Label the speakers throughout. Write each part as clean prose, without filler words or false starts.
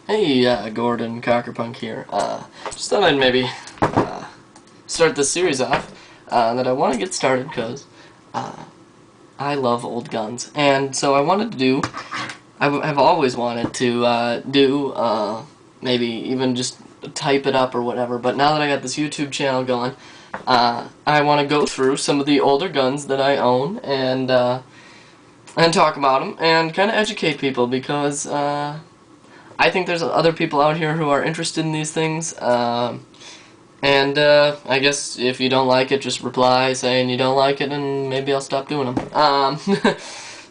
Speaker 1: Hey, Gordon Cockerpunk here. Just thought I'd maybe start this series off that I want to get started because I love old guns, and so I wanted to do. I've always wanted to do maybe even just type it up or whatever. But now that I got this YouTube channel going, I want to go through some of the older guns that I own and talk about them and kind of educate people because. I think there's other people out here who are interested in these things, and I guess if you don't like it, just reply saying you don't like it, and maybe I'll stop doing them.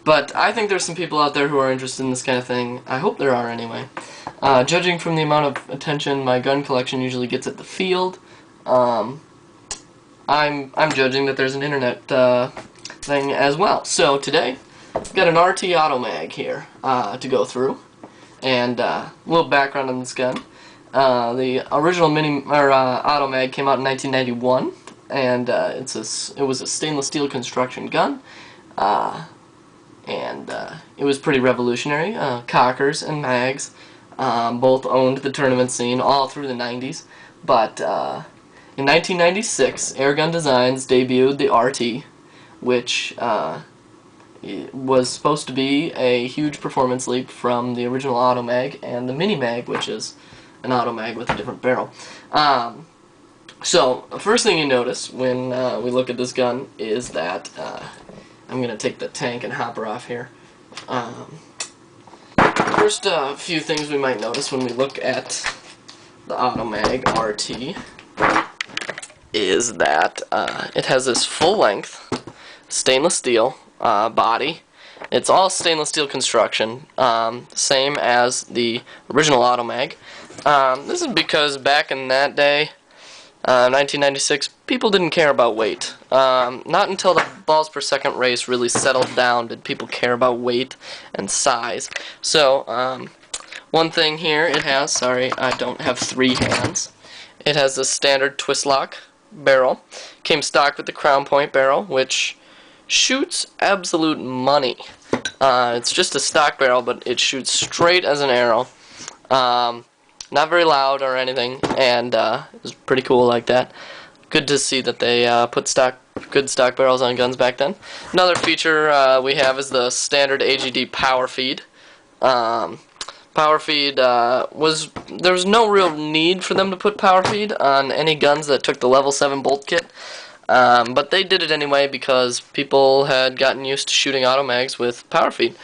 Speaker 1: But I think there's some people out there who are interested in this kind of thing. I hope there are anyway. Judging from the amount of attention my gun collection usually gets at the field, I'm judging that there's an internet thing as well. So today, I've got an RT Automag here to go through. And a little background on this gun. The original Automag came out in 1991, and it was a stainless steel construction gun, and it was pretty revolutionary. Cockers and mags both owned the tournament scene all through the 90s, but in 1996, Airgun Designs debuted the RT, which it was supposed to be a huge performance leap from the original Automag and the Mini Mag, which is an Automag with a different barrel. So, the first thing you notice when we look at this gun is that I'm going to take the tank and hopper off here. First few things we might notice when we look at the Automag RT is that it has this full-length stainless steel body. It's all stainless steel construction, same as the original Automag. This is because back in that day, 1996, people didn't care about weight. Not until the balls per second race really settled down did people care about weight and size. So, one thing here it has, sorry, I don't have three hands. It has a standard twist lock barrel. Came stock with the crown point barrel, which shoots absolute money. It's just a stock barrel, but it shoots straight as an arrow. Not very loud or anything, and it's pretty cool like that. Good to see that they put good stock barrels on guns back then. Another feature we have is the standard AGD power feed. Power feed there was no real need for them to put power feed on any guns that took the level 7 bolt kit. But they did it anyway because people had gotten used to shooting Automags with power feed.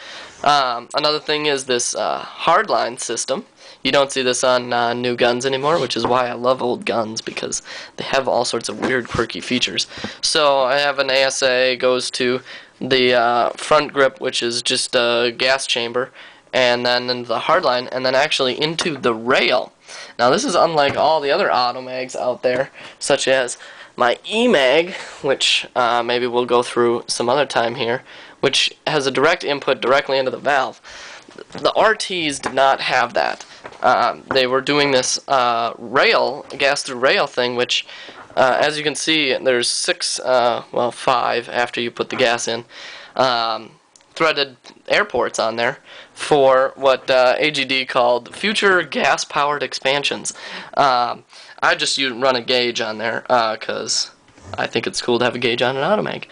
Speaker 1: Another thing is this hardline system. You don't see this on new guns anymore, which is why I love old guns, because they have all sorts of weird, quirky features. So I have an ASA, goes to the front grip, which is just a gas chamber, and then into the hardline, and then actually into the rail. Now this is unlike all the other Automags out there, such as my eMag, which maybe we'll go through some other time here, which has a direct input directly into the valve. The RTs did not have that. They were doing this gas through rail thing, which, as you can see, there's 5 after you put the gas in, threaded air ports on there for what AGD called future gas-powered expansions. I just run a gauge on there because I think it's cool to have a gauge on an Automag.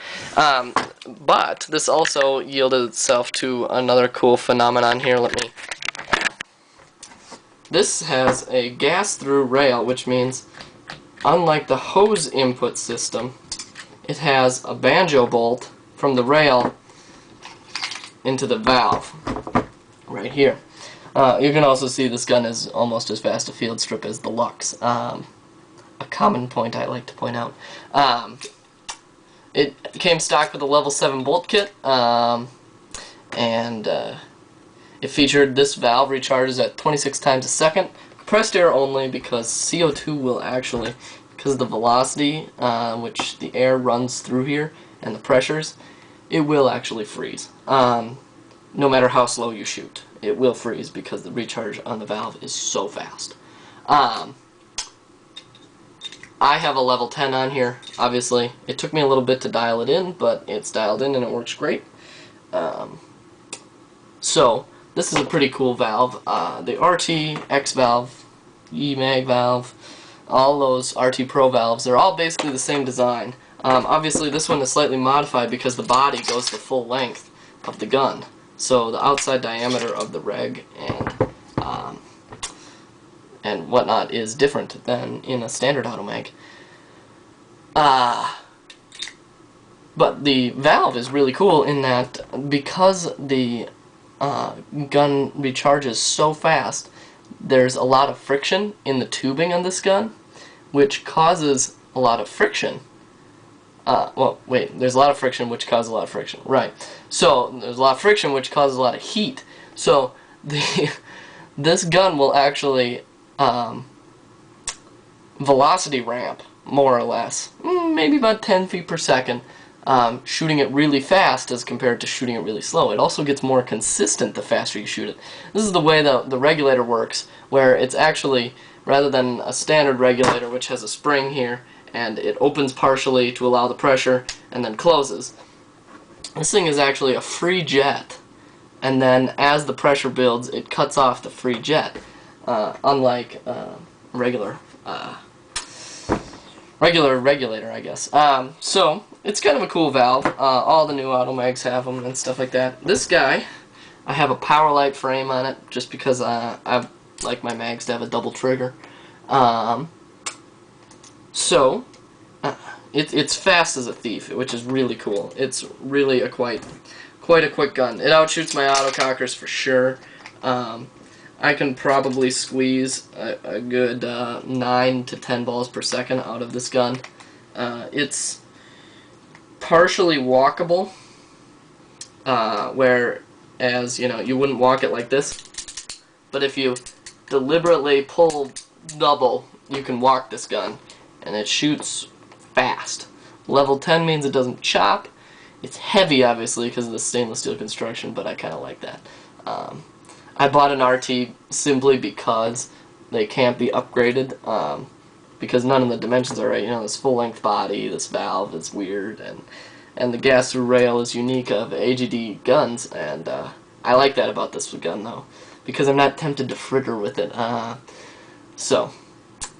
Speaker 1: But this also yielded itself to another cool phenomenon here. This has a gas-through rail, which means, unlike the hose input system, it has a banjo bolt from the rail into the valve right here. You can also see this gun is almost as fast a field strip as the Lux. A common point I like to point out. It came stock with a level 7 bolt kit, and it featured this valve recharges at 26 times a second. Compressed air only because CO2 will actually, because of the velocity which the air runs through here and the pressures, it will actually freeze. No matter how slow you shoot, it will freeze because the recharge on the valve is so fast. I have a level 10 on here, obviously. It took me a little bit to dial it in, but it's dialed in and it works great. So, this is a pretty cool valve. The RT, X valve, E-mag valve, all those RT Pro valves, they're all basically the same design. Obviously this one is slightly modified because the body goes the full length of the gun. So the outside diameter of the reg and whatnot is different than in a standard Automag. But the valve is really cool in that because the gun recharges so fast, there's a lot of friction in the tubing on this gun, which causes a lot of friction. Well, wait, there's a lot of friction which causes a lot of friction. Right. So, there's a lot of friction which causes a lot of heat. So, this gun will actually velocity ramp, more or less, maybe about 10 feet per second, shooting it really fast as compared to shooting it really slow. It also gets more consistent the faster you shoot it. This is the way the regulator works, where it's actually, rather than a standard regulator which has a spring here, and it opens partially to allow the pressure, and then closes. This thing is actually a free jet, and then as the pressure builds, it cuts off the free jet, unlike regular regulator, I guess. So, it's kind of a cool valve. All the new Automags have them and stuff like that. This guy, I have a power light frame on it, just because I like my mags to have a double trigger. It's fast as a thief, which is really cool. It's really quite a quick gun. It outshoots my autocockers for sure. I can probably squeeze a good 9 to 10 balls per second out of this gun. It's partially walkable, whereas, you know, you wouldn't walk it like this, but if you deliberately pull double, you can walk this gun, and it shoots fast. Level 10 means it doesn't chop. It's heavy, obviously, because of the stainless steel construction, but I kind of like that. I bought an RT simply because they can't be upgraded, because none of the dimensions are right. You know, this full-length body, this valve is weird, and the gas-through rail is unique of AGD guns, and I like that about this gun, though, because I'm not tempted to fritter with it. So,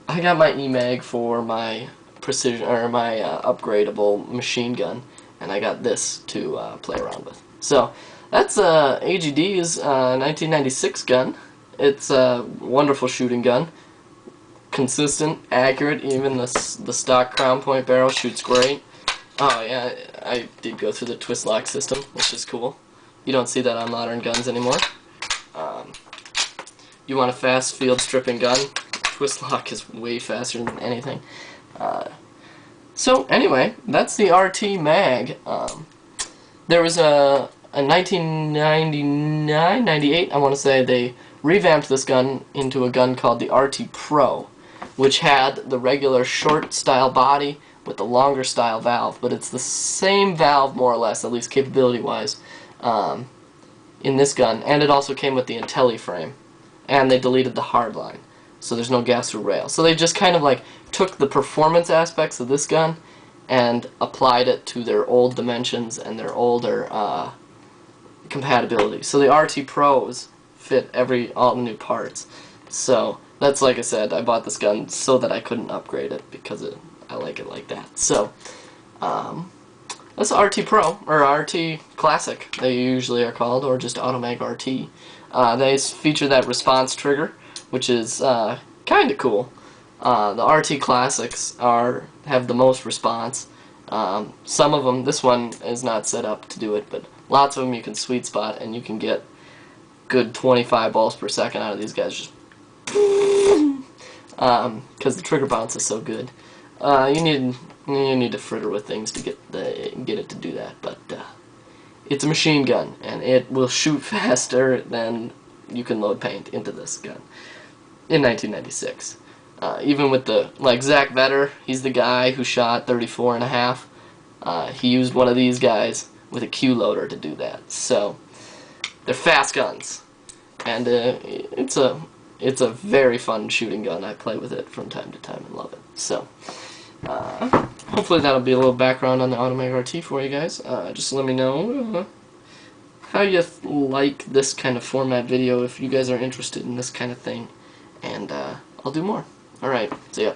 Speaker 1: I got my E-mag for my precision, or my upgradable machine gun, and I got this to play around with. So, that's AGD's 1996 gun. It's a wonderful shooting gun. Consistent, accurate, even the stock crown point barrel shoots great. Oh yeah, I did go through the twist lock system, which is cool. You don't see that on modern guns anymore. You want a fast field stripping gun? Twist lock is way faster than anything. So anyway, that's the RT Mag. There was in 1999, 98, I want to say, they revamped this gun into a gun called the RT Pro, which had the regular short style body with the longer style valve, but it's the same valve more or less, at least capability wise, in this gun, and it also came with the Intelli frame, and they deleted the hardline, so there's no gas through rail. So they just kind of like took the performance aspects of this gun and applied it to their old dimensions and their older compatibility. So the RT Pros fit all the new parts. So that's, like I said, I bought this gun so that I couldn't upgrade it because I like it like that. So that's the RT Pro, or RT Classic, they usually are called, or just Automag RT. They feature that response trigger, which is kind of cool. The RT Classics have the most response. Some of them, this one is not set up to do it, but lots of them you can sweet spot, and you can get good 25 balls per second out of these guys, just because the trigger bounce is so good. You need to fritter with things to get it to do that, but it's a machine gun, and it will shoot faster than you can load paint into this gun in 1996. Even with like Zach Vetter, he's the guy who shot 34.5. He used one of these guys with a Q loader to do that. So they're fast guns, and it's a very fun shooting gun. I play with it from time to time and love it. So hopefully that'll be a little background on the Automag RT for you guys. Just let me know how you like this kind of format video if you guys are interested in this kind of thing, and I'll do more. Alright, see ya.